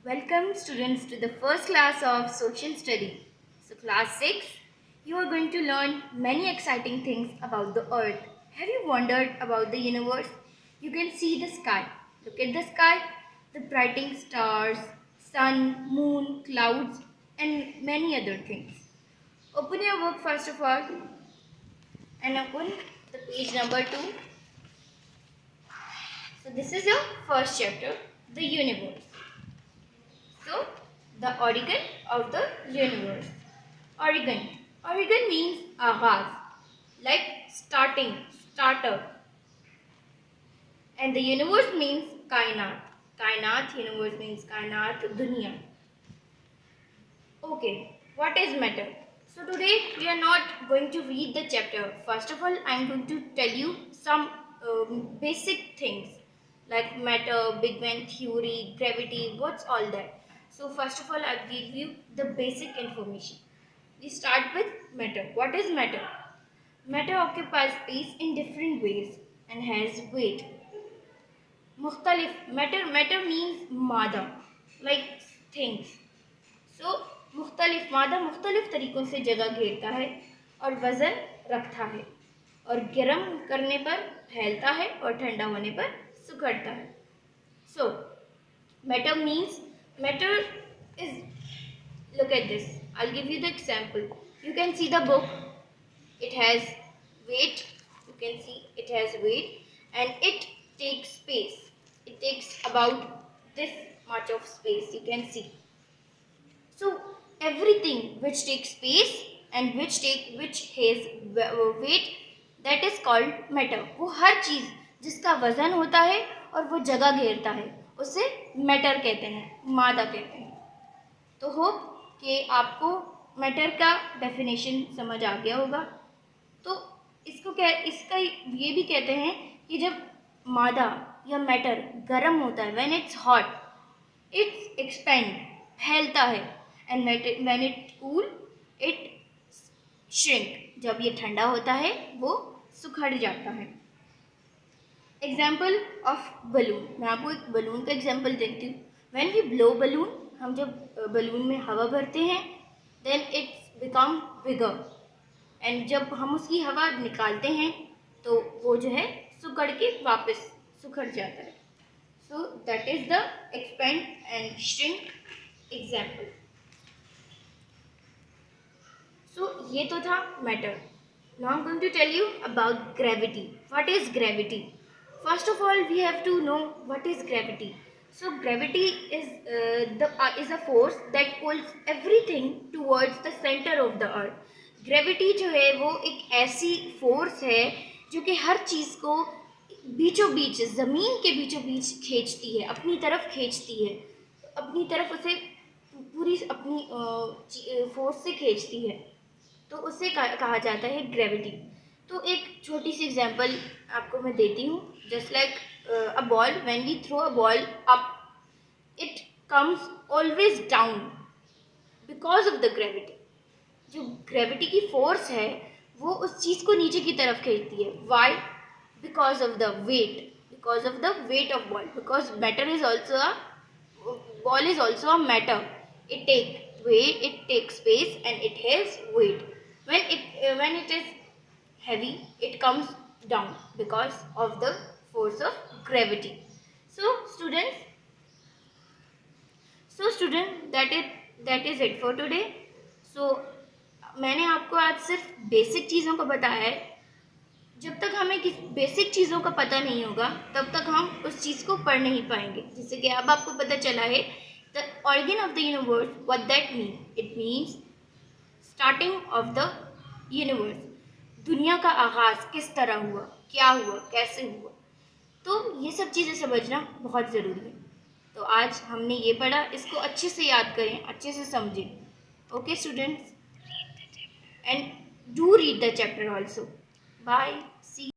Welcome students to the first class of social study. So class 6, you are going to learn many exciting things about the earth. Have you wondered about the universe? You can see the sky. Look at the sky, the brightening stars, sun, moon, clouds and many other things. Open your book first of all and open the page number 2. So this is your first chapter, the universe. So, the origin of the universe. Origin. Origin means आगाज, like starting, starter. And the universe means कायनात. कायनात, universe means कायनात, दुनिया. Okay, what is matter? So today we are not going to read the chapter. First of all, I am going to tell you some basic things like matter, Big Bang theory, gravity, what's all that. So first of all, I'll give you the basic information. We start with matter. What is matter? Matter occupies space in different ways and has weight. मुख्तलिफ matter means मादा like things. So मादा मुख्तलिफ तरीक़ों से जगह घेरता है और वज़न रखता है और गर्म करने पर फैलता है और ठंडा होने पर सिकुड़ता है. So matter is, look at this. I'll give you the example. You can see the book. It has weight. You can see it has weight and it takes space. It takes about this much of space. You can see. So everything which takes space and which has weight, that is called matter. वो हर चीज़ जिसका वजन होता है और वो जगह घेरता है उसे मैटर कहते हैं, मादा कहते हैं. तो होप कि आपको मैटर का डेफिनेशन समझ आ गया होगा. तो इसका ये भी कहते हैं कि जब मादा या मैटर गर्म होता है, when it's hot it's expand, फैलता है, and when it cool it shrink, जब ये ठंडा होता है वो सुखड़ जाता है. Example of balloon. मैं आपको एक बलून का एग्जाम्पल देती हूँ. व्हेन वी ब्लो बलून, हम जब बलून में हवा भरते हैं, देन इट्स बिकम बिगर, एंड जब हम उसकी हवा निकालते हैं तो वो जो है सुखड़ के वापस सुखड़ जाता है. So that is the expand and shrink example. So ये तो था matter. Now I am going to tell you about gravity. What is gravity? First of all, we have to know what is gravity. So gravity is a force that pulls everything towards the center of the earth. Gravity जो है वो एक ऐसी force है जो कि हर चीज़ को बीचों बीच, ज़मीन के बीचों बीच खींचती है, अपनी तरफ खींचती है, अपनी तरफ उसे पूरी अपनी force से खींचती है. तो उसे कहा जाता है ग्रेविटी. तो एक छोटी सी एग्जांपल आपको मैं देती हूँ. Just like a ball, when we throw a ball up, it comes always down because of the gravity. जो ग्रेविटी की फोर्स है वो उस चीज़ को नीचे की तरफ खींचती है. Why? Because of the weight, because of the weight of ball, because matter is also a ball is also a matter. It take weight, it takes space and it has weight. When it is heavy, it comes down because of the force of gravity. So students, that is it for today. So मैंने आपको आज सिर्फ basic चीज़ों को बताया है. जब तक हमें किस बेसिक चीज़ों का पता नहीं होगा तब तक हम उस चीज़ को पढ़ नहीं पाएंगे. जैसे कि अब आपको पता चला है the origin of the universe. What that mean? It means starting of the universe. दुनिया का आगाज़ किस तरह हुआ, क्या हुआ, कैसे हुआ. तो ये सब चीज़ें समझना बहुत ज़रूरी है. तो आज हमने ये पढ़ा, इसको अच्छे से याद करें, अच्छे से समझें. Okay students, and do read the chapter also. Bye, C.